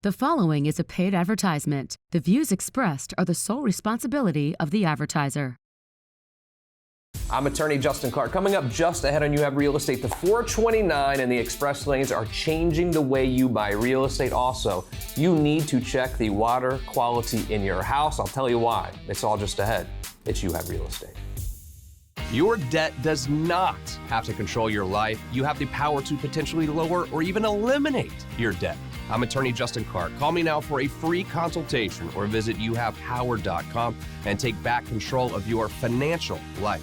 The following is a paid advertisement. The views expressed are the sole responsibility of the advertiser. I'm attorney Justin Clark. Coming up just ahead on You Have Real Estate, the 429 and the express lanes are changing the way you buy real estate. Also, you need to check the water quality in your house. I'll tell you why. It's all just ahead. It's You Have Real Estate. Your debt does not have to control your life. You have the power to potentially lower or even eliminate your debt. I'm attorney Justin Clark. Call me now for a free consultation or visit youhavepower.com and take back control of your financial life.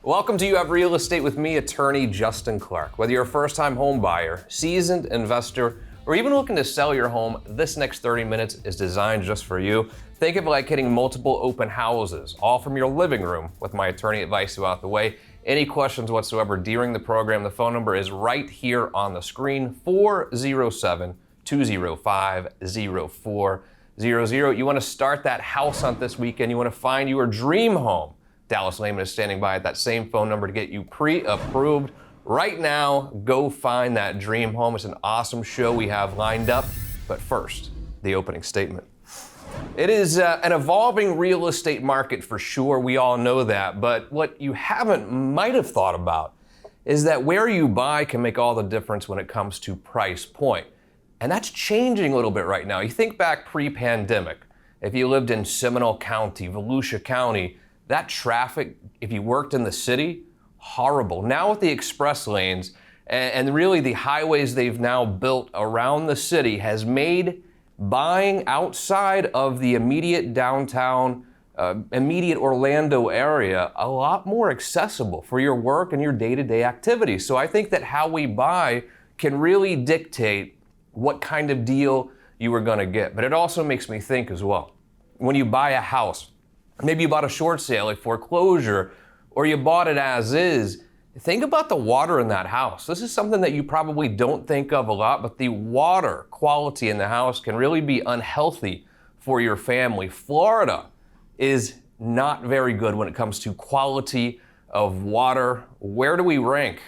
Welcome to You Have Real Estate with me, attorney Justin Clark. Whether you're a first-time home buyer, seasoned investor, or even looking to sell your home, this next 30 minutes is designed just for you. Think of it like hitting multiple open houses, all from your living room, with my attorney advice throughout the way. Any questions whatsoever during the program, the phone number is right here on the screen, 407-205-0400. You want to start that house hunt this weekend. You want to find your dream home. Dallas Lehman is standing by at that same phone number to get you pre-approved. Right now, go find that dream home. It's an awesome show we have lined up. But first, the opening statement. It is an evolving real estate market for sure. We all know that. But what you might have thought about is that where you buy can make all the difference when it comes to price point. And that's changing a little bit right now. You think back pre-pandemic. If you lived in Seminole County, Volusia County, that traffic, if you worked in the city, horrible. Now with the express lanes and really the highways they've now built around the city has made buying outside of the immediate downtown, immediate Orlando area a lot more accessible for your work and your day-to-day activities. So I think that how we buy can really dictate what kind of deal you are gonna get. But it also makes me think as well, when you buy a house, maybe you bought a short sale, a foreclosure, or you bought it as is. Think about the water in that house. This is something that you probably don't think of a lot, but the water quality in the house can really be unhealthy for your family. Florida is not very good when it comes to quality of water. Where do we rank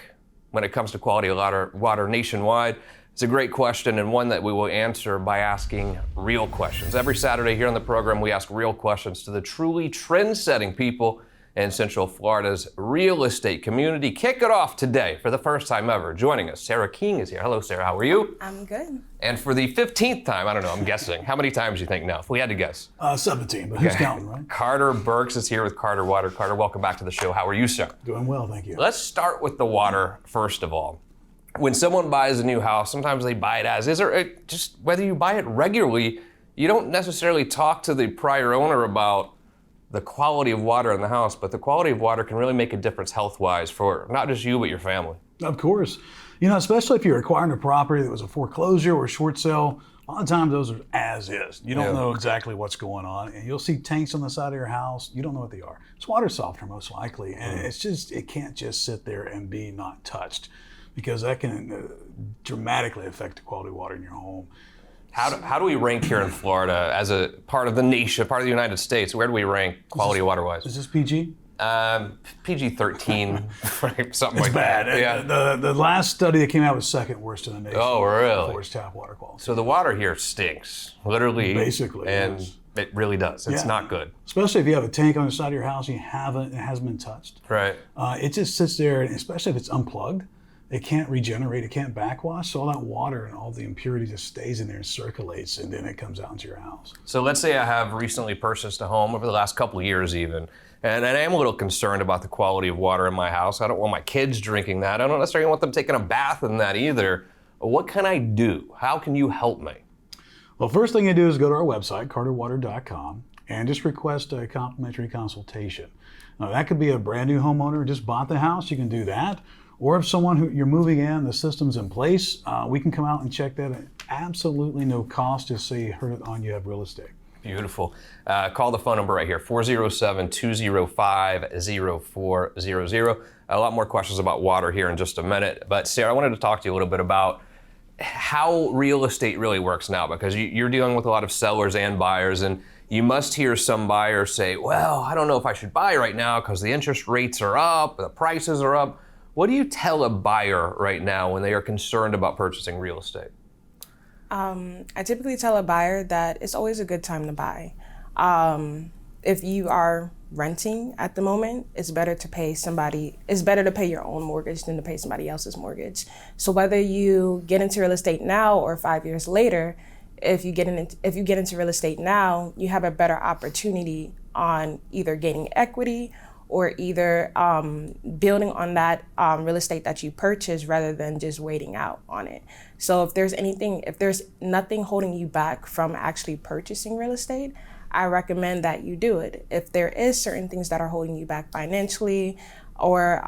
when it comes to quality of water nationwide? It's a great question and one that we will answer by asking real questions. Every Saturday here on the program, we ask real questions to the truly trend-setting people in Central Florida's real estate community. Kick it off today for the first time ever. Joining us, Sarah King is here. Hello, Sarah. How are you? I'm good. And for the 15th time, I don't know, I'm guessing. How many times do you think now? If we had to guess. 17, but who's counting, right? Carter Burks is here with Carter Water. Carter, welcome back to the show. How are you, sir? Doing well, thank you. Let's start with the water first of all. When someone buys a new house, sometimes they buy it as is, or just whether you buy it regularly, you don't necessarily talk to the prior owner about the quality of water in the house, but the quality of water can really make a difference health-wise for not just you, but your family. Of course. You know, especially if you're acquiring a property that was a foreclosure or a short sale, a lot of times those are as is. You don't know exactly what's going on, and you'll see tanks on the side of your house. You don't know what they are. It's water softener most likely, and it can't just sit there and be not touched, because that can dramatically affect the quality of water in your home. How do we rank here in Florida as a part of the nation, part of the United States? Where do we rank quality of water-wise? Is this PG? PG-13, something It's like bad. that. Yeah. The last study that came out was second worst in the nation. Oh, really? For its tap water quality. So the water here stinks, literally. Basically, and yes. It really does. It's not good. Especially if you have a tank on the side of your house and it hasn't been touched. Right. It just sits there, and especially if it's unplugged. It can't regenerate, it can't backwash, so all that water and all the impurity just stays in there and circulates, and then it comes out into your house. So let's say I have recently purchased a home over the last couple of years even, and I am a little concerned about the quality of water in my house. I don't want my kids drinking that. I don't necessarily want them taking a bath in that either. What can I do? How can you help me? Well, first thing you do is go to our website, carterwater.com, and just request a complimentary consultation. Now, that could be a brand new homeowner who just bought the house, you can do that. Or if someone who you're moving in, the system's in place, we can come out and check that at absolutely no cost, just so you heard it on You Have Real Estate. Beautiful. Call the phone number right here, 407-205-0400. A lot more questions about water here in just a minute. But Sarah, I wanted to talk to you a little bit about how real estate really works now, because you're dealing with a lot of sellers and buyers, and you must hear some buyers say, well, I don't know if I should buy right now because the interest rates are up, the prices are up. What do you tell a buyer right now when they are concerned about purchasing real estate? I typically tell a buyer that it's always a good time to buy. If you are renting at the moment, it's better to pay your own mortgage than to pay somebody else's mortgage. So whether you get into real estate now or 5 years later, if you get into real estate now, you have a better opportunity on either gaining equity or either building on that real estate that you purchased rather than just waiting out on it. So if there's nothing holding you back from actually purchasing real estate, I recommend that you do it. If there is certain things that are holding you back financially or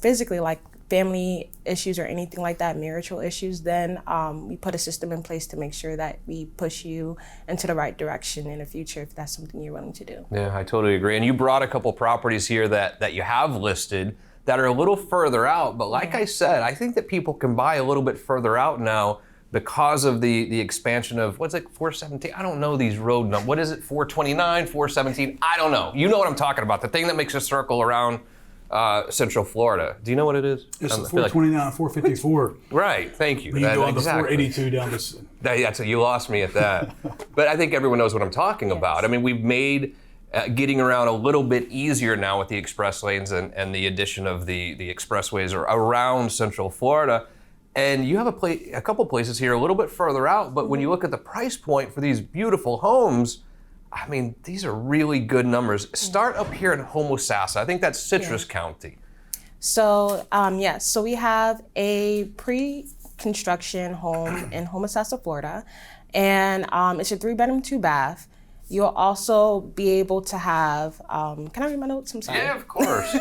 physically, like family issues or anything like that, marital issues, then we put a system in place to make sure that we push you into the right direction in the future if that's something you're willing to do. Yeah, I totally agree. And you brought a couple properties here that you have listed that are a little further out, but like I said, I think that people can buy a little bit further out now because of the expansion of, what's it, 417? I don't know these road numbers. What is it, 429, 417? I don't know. You know what I'm talking about, the thing that makes a circle around Central Florida. Do you know what it is? It's 429, 454. Right, thank you. Then you go on the 482 down this. That's it, you lost me at that. But I think everyone knows what I'm talking about. I mean, we've made getting around a little bit easier now with the express lanes and the addition of the expressways around Central Florida. And you have a couple places here a little bit further out, but when you look at the price point for these beautiful homes, I mean, these are really good numbers. Start up here in Homosassa. I think that's Citrus County. So, so we have a pre-construction home in Homosassa, Florida, and it's a 3-bedroom, 2-bath. You'll also be able to have, can I read my notes? I'm sorry. Yeah, of course.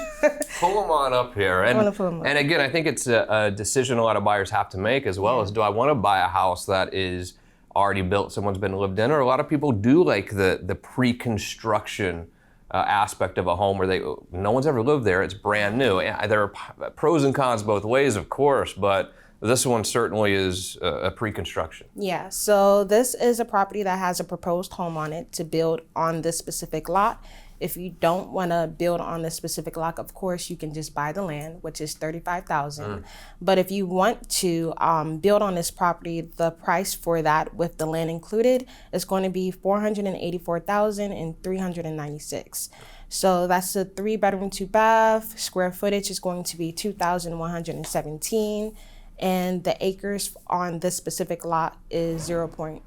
Pull them on up here. And again, I think it's a decision a lot of buyers have to make as well as, do I want to buy a house that is already built, someone's been lived in, or a lot of people do like the pre-construction aspect of a home where no one's ever lived there, it's brand new. There are pros and cons both ways, of course, but this one certainly is a pre-construction. Yeah, so this is a property that has a proposed home on it to build on this specific lot. If you don't want to build on this specific lot, of course, you can just buy the land, which is $35,000. But if you want to build on this property, the price for that with the land included is going to be $484,396. So that's a 3-bedroom, 2-bath. Square footage is going to be 2,117. And the acres on this specific lot is 0.21.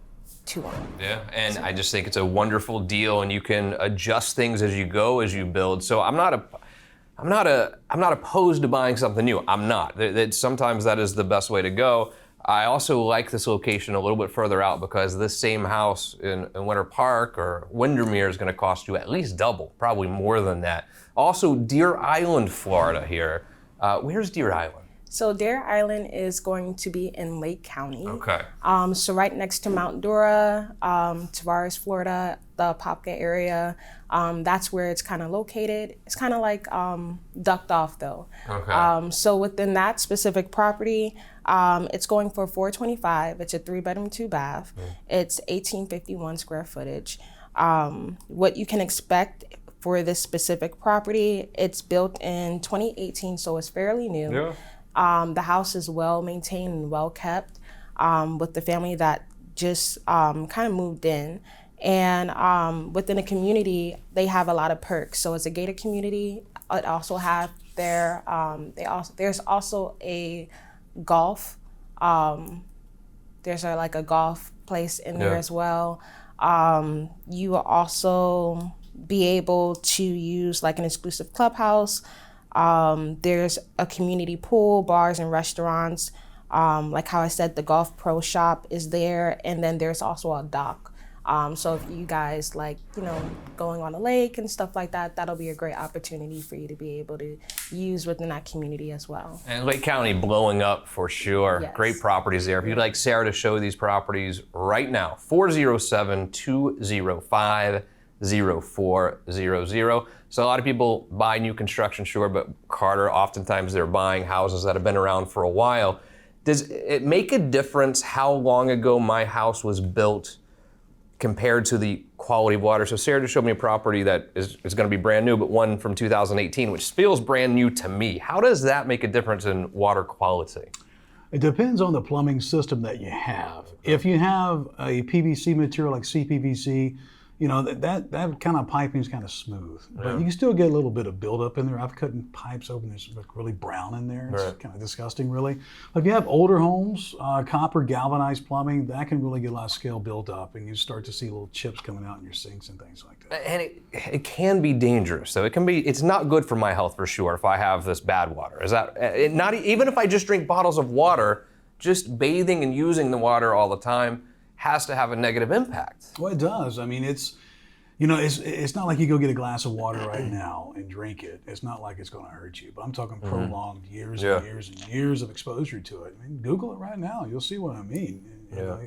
Yeah, and I just think it's a wonderful deal, and you can adjust things as you go, as you build. So I'm not opposed to buying something new. I'm not. Sometimes that is the best way to go. I also like this location a little bit further out because this same house in Winter Park or Windermere is going to cost you at least double, probably more than that. Also, Deer Island, Florida here. Where's Deer Island? So Deer Island is going to be in Lake County. Okay. So right next to Mount Dora, Tavares, Florida, the Popka area, that's where it's kind of located. It's kind of like ducked off though. Okay. So within that specific property, it's going for $425. It's a 3-bedroom, 2-bath. It's 1851 square footage. What you can expect for this specific property, it's built in 2018, so it's fairly new. Yeah. The house is well maintained and well kept with the family that just kind of moved in. And within the community, they have a lot of perks. So it's a gated community. It also have there's also a golf. There's a golf place in there as well. You will also be able to use like an exclusive clubhouse. There's a community pool, bars and restaurants. Like how I said, the Golf Pro Shop is there. And then there's also a dock. So if you guys going on a lake and stuff like that, that'll be a great opportunity for you to be able to use within that community as well. And Lake County blowing up for sure. Yes. Great properties there. If you'd like Sarah to show these properties right now, 407-205-0400. So a lot of people buy new construction, sure, but Carter, oftentimes they're buying houses that have been around for a while. Does it make a difference how long ago my house was built compared to the quality of water? So Sarah just showed me a property that is going to be brand new, but one from 2018, which feels brand new to me. How does that make a difference in water quality? It depends on the plumbing system that you have. If you have a PVC material like CPVC, you know, that kind of piping is kind of smooth, but you can still get a little bit of buildup in there. I've cut pipes open, there's really brown in there. It's kind of disgusting, really. But if you have older homes, copper galvanized plumbing, that can really get a lot of scale built up, and you start to see little chips coming out in your sinks and things like that. And it can be dangerous. So it's not good for my health for sure if I have this bad water. Is that not even if I just drink bottles of water, just bathing and using the water all the time has to have a negative impact. Well, it does. I mean, it's not like you go get a glass of water right now and drink it. It's not like it's going to hurt you. But I'm talking prolonged years and years and years of exposure to it. I mean, Google it right now. You'll see what I mean. You know,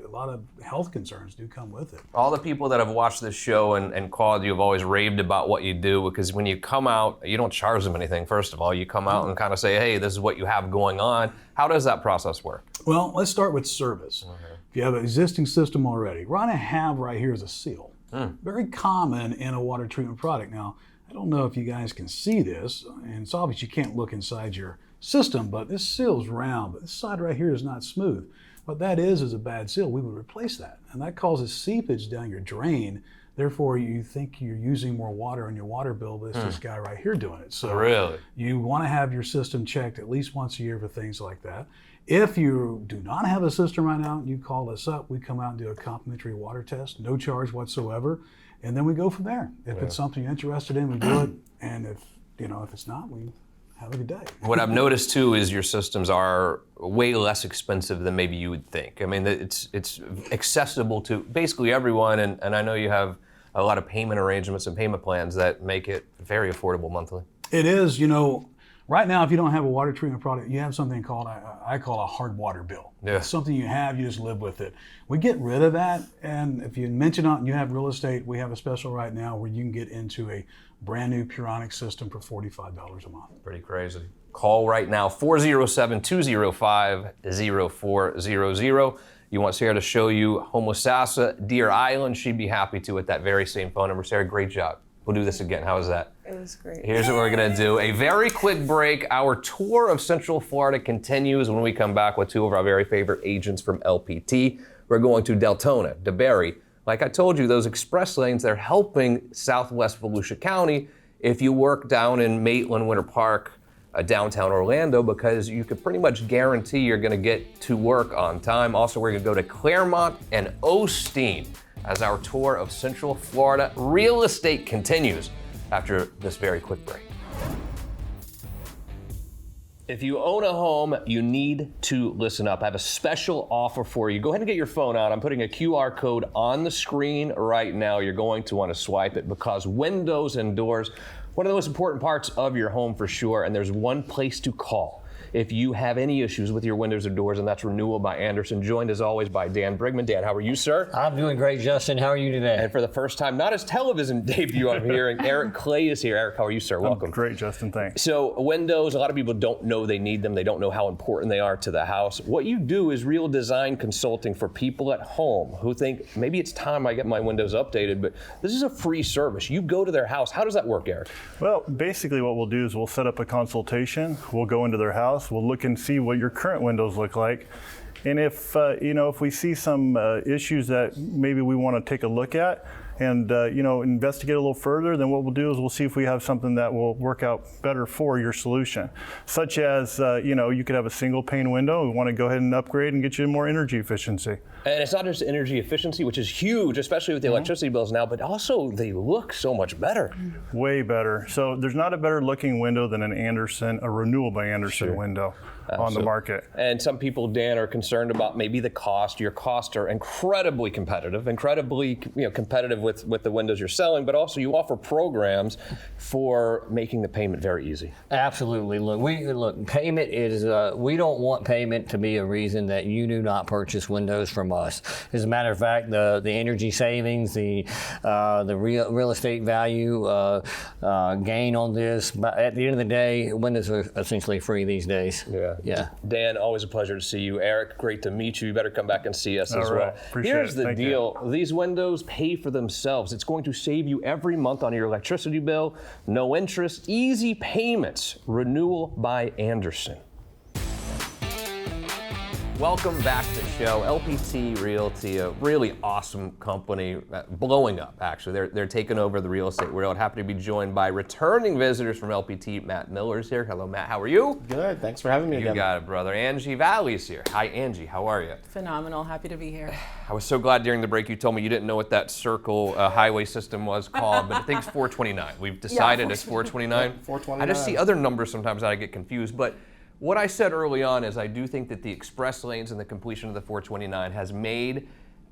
a lot of health concerns do come with it. All the people that have watched this show and called you have always raved about what you do, because when you come out, you don't charge them anything, first of all. You come out and kind of say, hey, this is what you have going on. How does that process work? Well, let's start with service. If you have an existing system already, what I have right here is a seal. Very common in a water treatment product. Now, I don't know if you guys can see this, and it's obvious you can't look inside your system, but this seal's round, but this side right here is not smooth. What that is a bad seal. We would replace that, and that causes seepage down your drain. Therefore, you think you're using more water on your water bill, but it's this guy right here doing it. So really, you want to have your system checked at least once a year for things like that. If you do not have a system right now, you call us up. We come out and do a complimentary water test, no charge whatsoever, and then we go from there. If it's something you're interested in, we do it, and if it's not, we have a good day. What I've noticed too is your systems are way less expensive than maybe you would think. I mean, it's accessible to basically everyone, and I know you have a lot of payment arrangements and payment plans that make it very affordable monthly. It is, right now, if you don't have a water treatment product, you have something called, I call a hard water bill. Yeah. It's something you have, you just live with it. We get rid of that, and if you mention it and you have real estate, we have a special right now where you can get into a brand new Puronic system for $45 a month. Pretty crazy. Call right now, 407-205-0400. You want Sarah to show you Homosassa, Deer Island, she'd be happy to at that very same phone number. Sarah, great job. We'll do this again. How was that? It was great. Here's what we're going to do. A very quick break. Our tour of Central Florida continues when we come back with two of our very favorite agents from LPT. We're going to Deltona, DeBerry. Like I told you, those express lanes, they're helping Southwest Volusia County if you work down in Maitland, Winter Park, downtown Orlando, because you could pretty much guarantee you're going to get to work on time. Also, we're going to go to Clermont and Osteen as our tour of Central Florida real estate continues after this very quick break. If you own a home, you need to listen up. I have a special offer for you. Go ahead and get your phone out. I'm putting a QR code on the screen right now. You're going to want to swipe it because windows and doors, one of the most important parts of your home for sure, and there's one place to call if you have any issues with your windows or doors, and that's Renewal by Andersen, joined as always by Dan Brigman. Dan, how are you, sir? I'm doing great, Justin. How are you today? And for the first time, not his television debut, I'm hearing Eric Clay is here. Eric, how are you, sir? Welcome. I'm great, Justin, thanks. So windows, a lot of people don't know they need them. They don't know how important they are to the house. What you do is real design consulting for people at home who think maybe it's time I get my windows updated, but this is a free service. You go to their house. How does that work, Eric? Well, basically what we'll do is we'll set up a consultation. We'll go into their house. We'll look and see what your current windows look like. And if we see some issues that maybe we want to take a look at and investigate a little further, then what we'll do is we'll see if we have something that will work out better for your solution. Such as, you could have a single pane window. We want to go ahead and upgrade and get you more energy efficiency. And it's not just energy efficiency, which is huge, especially with the electricity bills now, but also they look so much better. Way better. So there's not a better looking window than a Renewal by Andersen window on the market. And some people, Dan, are concerned about maybe the cost. Your costs are incredibly competitive with the windows you're selling, but also you offer programs for making the payment very easy. Absolutely. Look, payment is, we don't want payment to be a reason that you do not purchase windows from us. As a matter of fact, the energy savings, the real estate value gain on this, but at the end of the day, windows are essentially free these days. Yeah. Yeah. Dan, always a pleasure to see you. Eric, great to meet you. You better come back and see us as All right. well. Appreciate Here's it. the Thank deal. These windows pay for themselves. It's going to save you every month on your electricity bill. No interest, easy payments. Renewal by Anderson. Welcome back to the show. LPT Realty, a really awesome company, blowing up actually. They're taking over the real estate world. Happy to be joined by returning visitors from LPT. Matt Miller's here. Hello, Matt. How are you? Good. Thanks for having me You again. got it, brother. Angie Valle's here. Hi, Angie. How are you? Phenomenal. Happy to be here. I was so glad during the break you told me you didn't know what that circle highway system was called, but I think it's 429. We've decided it's 429. 429. I just see other numbers sometimes that I get confused, but what I said early on is I do think that the express lanes and the completion of the 429 has made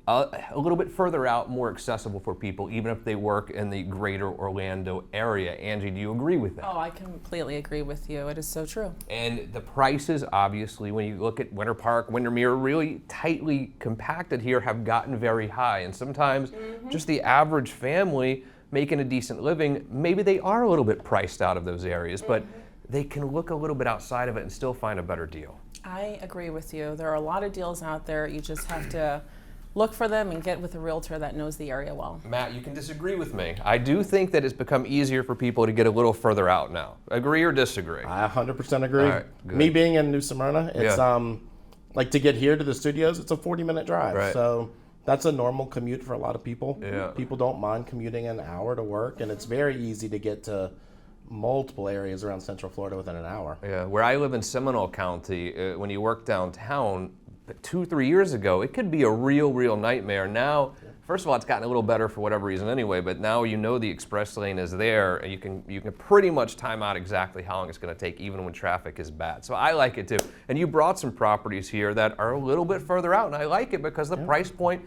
a little bit further out more accessible for people, even if they work in the greater Orlando area. Angie, do you agree with that? Oh, I completely agree with you. It is so true. And the prices, obviously, when you look at Winter Park, Windermere, really tightly compacted here, have gotten very high. And sometimes just the average family making a decent living, maybe they are a little bit priced out of those areas, but they can look a little bit outside of it and still find a better deal. I agree with you. There are a lot of deals out there. You just have to look for them and get with a realtor that knows the area well. Matt, you can disagree with me. I do think that it's become easier for people to get a little further out now. Agree or disagree? I 100% agree. All right, good. Me being in New Smyrna, it's like to get here to the studios, it's a 40-minute drive. Right. So that's a normal commute for a lot of people. Yeah. People don't mind commuting an hour to work, and it's very easy to get to multiple areas around Central Florida within an hour. Yeah, where I live in Seminole County, when you work downtown, 2-3 years ago, it could be a real nightmare. Now, first of all, it's gotten a little better for whatever reason anyway, but now you know the express lane is there, and you can pretty much time out exactly how long it's going to take, even when traffic is bad. So I like it too. And you brought some properties here that are a little bit further out, and I like it because the price point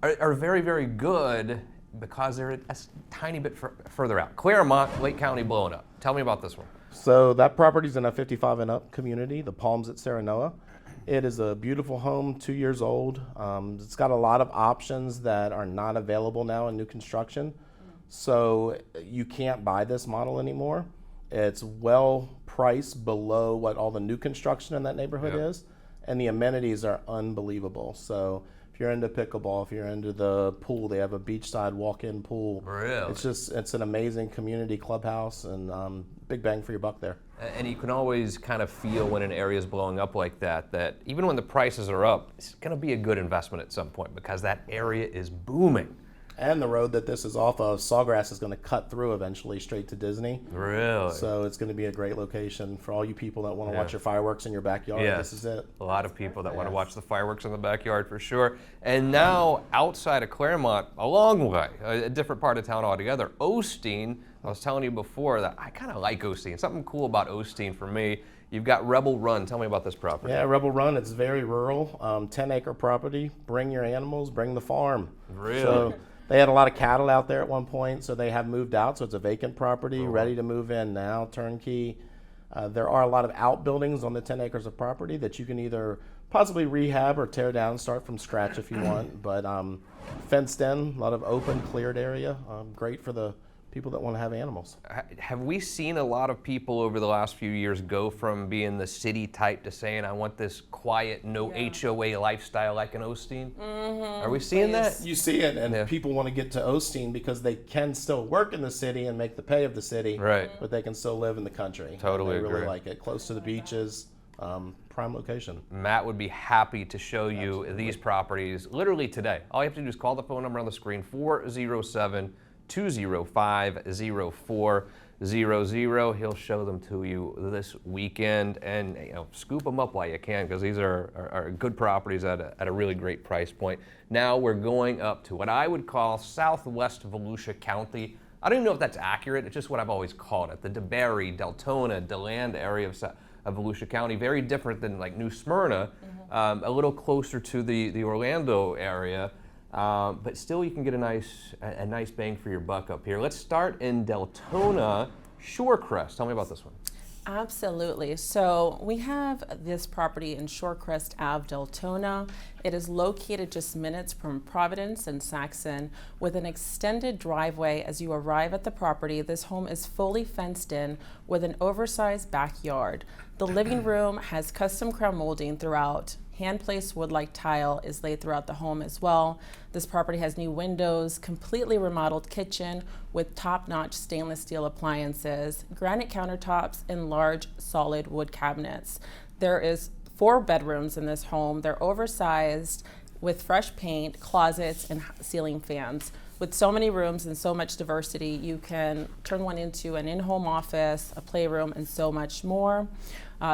are very good, because they're a tiny bit further out. Clermont, Lake County blowing up. Tell me about this one. So that property's in a 55 and up community, the Palms at Serenoa. It is a beautiful home, 2 years old. It's got a lot of options that are not available now in new construction. So you can't buy this model anymore. It's well priced below what all the new construction in that neighborhood is. And the amenities are unbelievable. So if you're into pickleball, if you're into the pool, they have a beachside walk-in pool. Really? It's an amazing community clubhouse, and big bang for your buck there. And you can always kind of feel when an area is blowing up like that even when the prices are up, it's going to be a good investment at some point because that area is booming. And the road that this is off of, Sawgrass, is going to cut through eventually straight to Disney. Really? So it's going to be a great location for all you people that want to watch your fireworks in your backyard. Yes. This is it. A lot of people that want to watch the fireworks in the backyard for sure. And now outside of Clermont, a long way, a different part of town altogether, Osteen. I was telling you before that I kind of like Osteen. Something cool about Osteen for me. You've got Rebel Run. Tell me about this property. Yeah, Rebel Run, it's very rural, 10-acre property. Bring your animals, bring the farm. Really? So they had a lot of cattle out there at one point, so they have moved out. So it's a vacant property, ready to move in now, turnkey. There are a lot of outbuildings on the 10 acres of property that you can either possibly rehab or tear down, start from scratch if you want. But fenced in, a lot of open, cleared area. Great for the people that want to have animals. Have we seen a lot of people over the last few years go from being the city type to saying, I want this quiet, no HOA lifestyle like in Osteen? Are we seeing that? You see it, and people want to get to Osteen because they can still work in the city and make the pay of the city, Right. but they can still live in the country. Totally They really agree. like it. Close to the beaches, prime location. Matt would be happy to show you these properties literally today. All you have to do is call the phone number on the screen, 407-205-0400. He'll show them to you this weekend, and scoop them up while you can, because these are good properties at a really great price point. Now we're going up to what I would call southwest Volusia County. I don't even know if that's accurate. It's just what I've always called it. The DeBary, Deltona, DeLand area of Volusia County. Very different than like New Smyrna, a little closer to the Orlando area. But still, you can get a nice bang for your buck up here. Let's start in Deltona, Shorecrest. Tell me about this one. Absolutely. So we have this property in Shorecrest Ave, Deltona. It is located just minutes from Providence and Saxon with an extended driveway as you arrive at the property. This home is fully fenced in with an oversized backyard. The living room has custom crown molding throughout. Hand-placed wood-like tile is laid throughout the home as well. This property has new windows, completely remodeled kitchen with top-notch stainless steel appliances, granite countertops, and large solid wood cabinets. There is 4 bedrooms in this home. They're oversized with fresh paint, closets, and ceiling fans. With so many rooms and so much diversity, you can turn one into an in-home office, a playroom, and so much more.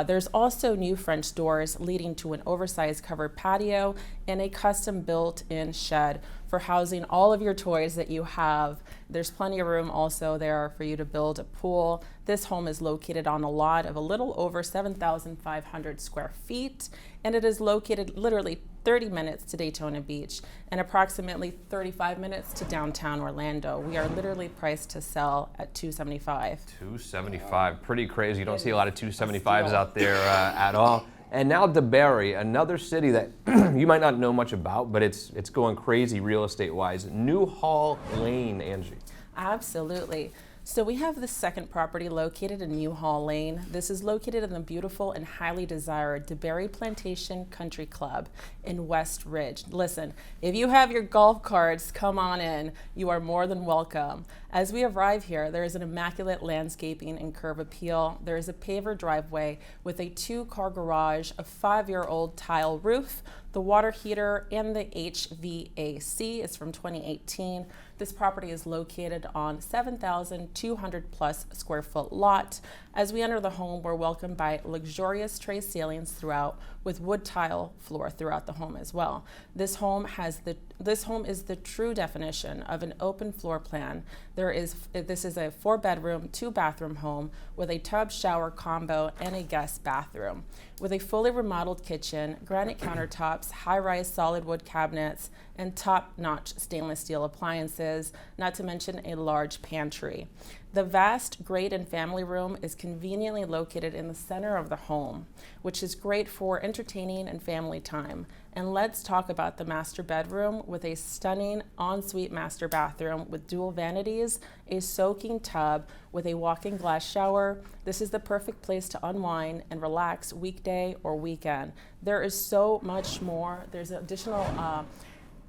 There's also new French doors leading to an oversized covered patio and a custom built-in shed for housing all of your toys that you have. There's plenty of room also there for you to build a pool. This home is located on a lot of a little over 7,500 square feet, and it is located literally 30 minutes to Daytona Beach and approximately 35 minutes to downtown Orlando. We are literally priced to sell at $275. $275, pretty crazy. You don't see a lot of 275s out there at all. And now DeBerry, another city that you might not know much about, but it's going crazy real estate-wise. Newhall Lane, Angie. Absolutely. So we have the second property located in Newhall Lane. This is located in the beautiful and highly desired DeBerry Plantation Country Club in West Ridge. Listen, if you have your golf carts, come on in. You are more than welcome. As we arrive here, there is an immaculate landscaping and curb appeal. There is a paver driveway with a 2-car garage, a 5-year-old tile roof, the water heater, and the HVAC is from 2018. This property is located on 7,200 plus square foot lot. As we enter the home, we're welcomed by luxurious tray ceilings throughout with wood tile floor throughout the home as well. This home is the true definition of an open floor plan. This is a 4-bedroom, 2-bathroom home with a tub shower combo and a guest bathroom. With a fully remodeled kitchen, granite countertops, high-rise solid wood cabinets, and top-notch stainless steel appliances, not to mention a large pantry. The vast great and family room is conveniently located in the center of the home, which is great for entertaining and family time. And let's talk about the master bedroom with a stunning ensuite master bathroom with dual vanities, a soaking tub with a walk-in glass shower. This is the perfect place to unwind and relax weekday or weekend. There is so much more. There's an additional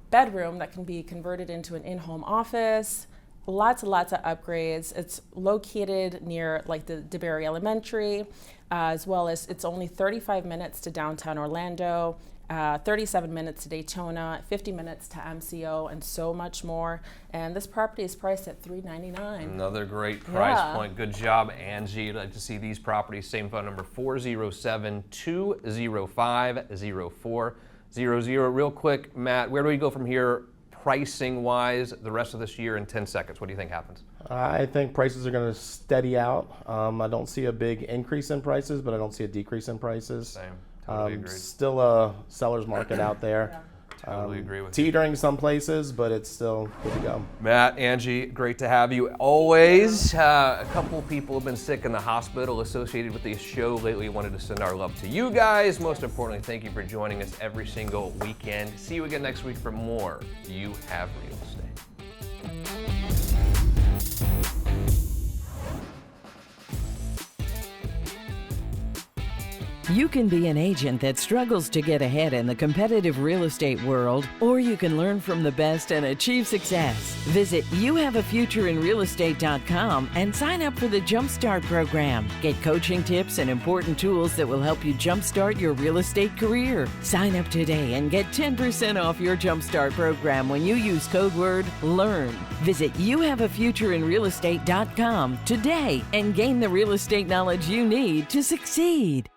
bedroom that can be converted into an in-home office. Lots and lots of upgrades. It's located near like the DeBerry Elementary, as well as it's only 35 minutes to downtown Orlando, 37 minutes to Daytona, 50 minutes to MCO, and so much more. And this property is priced at $399. Another great price point. Good job, Angie. I'd like to see these properties. Same phone number, 407-205-0400. Real quick, Matt, where do we go from here? Pricing wise, the rest of this year in 10 seconds, what do you think happens? I think prices are going to steady out. I don't see a big increase in prices, but I don't see a decrease in prices. Same. Totally agreed. Still a seller's market out there. Totally agree with you. Teetering some places, but it's still good to go. Matt, Angie, great to have you always. A couple people have been sick in the hospital associated with this show lately. Wanted to send our love to you guys. Most importantly, thank you for joining us every single weekend. See you again next week for more You Have Real Estate. You can be an agent that struggles to get ahead in the competitive real estate world, or you can learn from the best and achieve success. Visit youhaveafutureinrealestate.com and sign up for the Jumpstart program. Get coaching tips and important tools that will help you jumpstart your real estate career. Sign up today and get 10% off your Jumpstart program when you use code word LEARN. Visit youhaveafutureinrealestate.com today and gain the real estate knowledge you need to succeed.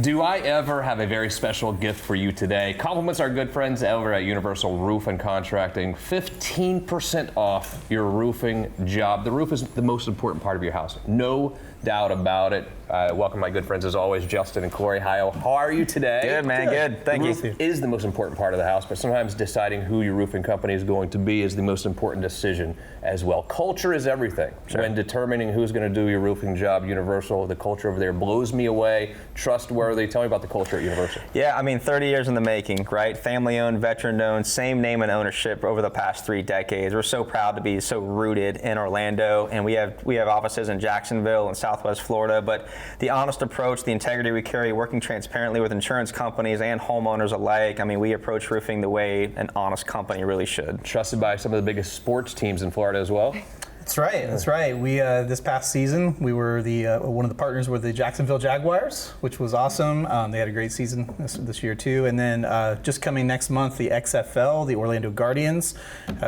Do I ever have a very special gift for you today? Compliments our good friends over at Universal Roof and Contracting. 15% off your roofing job. The roof is the most important part of your house. No doubt about it. Welcome my good friends as always, Justin and Corey. How are you today? Good, man. Good. Thank you. The roof is the most important part of the house, but sometimes deciding who your roofing company is going to be is the most important decision as well. Culture is everything. Sure. When determining who's going to do your roofing job, Universal, the culture over there blows me away. Trustworthy. Tell me about the culture at Universal. Yeah, I mean, 30 years in the making, right? Family-owned, veteran-owned, same name and ownership over the past 3 decades. We're so proud to be so rooted in Orlando, and we have offices in Jacksonville and Southwest Florida. But the honest approach, the integrity we carry, working transparently with insurance companies and homeowners alike. I mean, we approach roofing the way an honest company really should. Trusted by some of the biggest sports teams in Florida as well. That's right. That's right. We this past season we were the one of the partners with the Jacksonville Jaguars, which was awesome. They had a great season this year too. And then just coming next month, the XFL, the Orlando Guardians.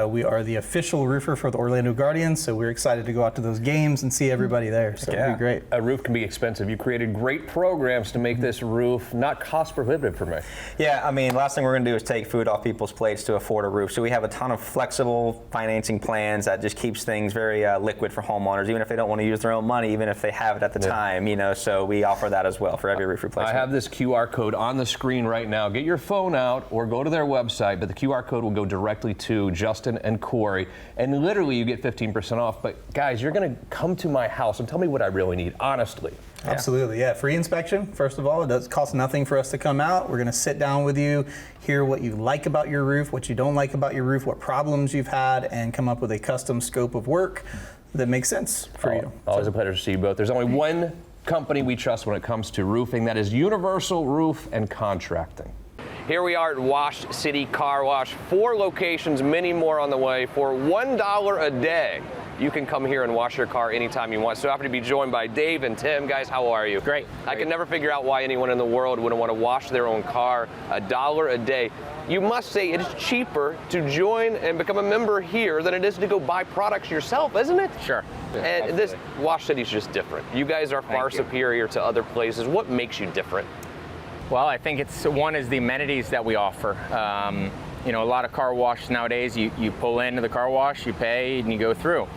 We are the official roofer for the Orlando Guardians, so we're excited to go out to those games and see everybody there. So it'll be great. A roof can be expensive. You created great programs to make this roof not cost prohibitive for me. Yeah, I mean, last thing we're going to do is take food off people's plates to afford a roof. So we have a ton of flexible financing plans that just keeps things very liquid for homeowners, even if they don't want to use their own money, even if they have it at the time, you know, so we offer that as well for every roof replacement. I have this QR code on the screen right now. Get your phone out or go to their website, but the QR code will go directly to Justin and Corey, and literally you get 15% off. But guys, you're going to come to my house and tell me what I really need, honestly. Absolutely, yeah. Free inspection, first of all. It does cost nothing for us to come out. We're going to sit down with you, hear what you like about your roof, what you don't like about your roof, what problems you've had, and come up with a custom scope of work that makes sense for you. Always a pleasure to see you both. There's only one company we trust when it comes to roofing. That is Universal Roof and Contracting. Here we are at Wash City Car Wash. 4 locations, many more on the way. For $1 a day, you can come here and wash your car anytime you want. So happy to be joined by Dave and Tim. Guys, how are you? Great. I can never figure out why anyone in the world wouldn't want to wash their own car. $1 a day. You must say it is cheaper to join and become a member here than it is to go buy products yourself, isn't it? Sure. And this Wash City is just different. You guys are far superior to other places. What makes you different? Well, I think one is the amenities that we offer. You know, a lot of car washes nowadays, you pull into the car wash, you pay, and you go through.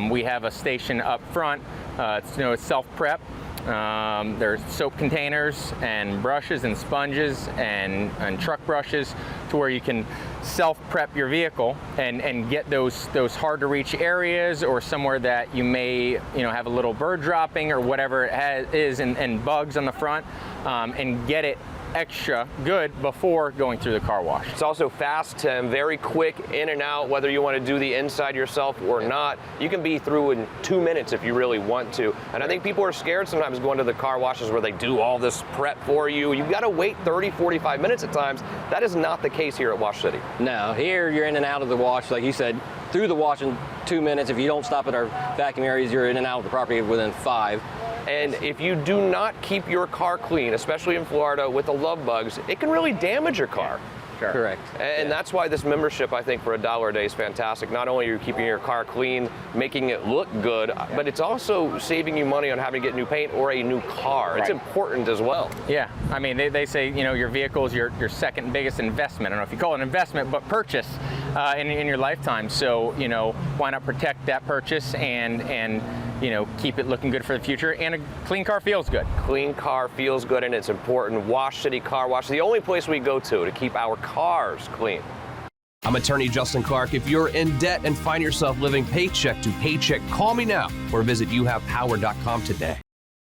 We have a station up front. It's self-prep. There's soap containers and brushes and sponges and truck brushes to where you can self-prep your vehicle and get those hard to reach areas or somewhere that you may have a little bird dropping or whatever it is and bugs on the front, and get it extra good before going through the car wash. It's also fast, Tim, very quick in and out, whether you want to do the inside yourself or not. You can be through in 2 minutes if you really want to. And I think people are scared sometimes going to the car washes where they do all this prep for you. You've got to wait 30, 45 minutes at times. That is not the case here at Wash City. No, here you're in and out of the wash, like you said, through the wash in 2 minutes. If you don't stop at our vacuum areas, you're in and out of the property within 5. And if you do not keep your car clean, especially in Florida with the love bugs, it can really damage your car. Sure. Correct. And that's why this membership, I think, for $1 a day is fantastic. Not only are you keeping your car clean, making it look good, but it's also saving you money on having to get new paint or a new car. It's important as well. Yeah, I mean, they say, your vehicle is your second biggest investment. I don't know if you call it an investment, but purchase in your lifetime. So, why not protect that purchase and keep it looking good for the future. And a clean car feels good. Clean car feels good, and it's important. Wash City Car Wash, the only place we go to keep our cars clean. I'm attorney Justin Clark. If you're in debt and find yourself living paycheck to paycheck, call me now or visit youhavepower.com today.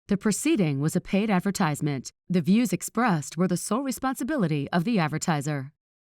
The proceeding was a paid advertisement. The views expressed were the sole responsibility of the advertiser.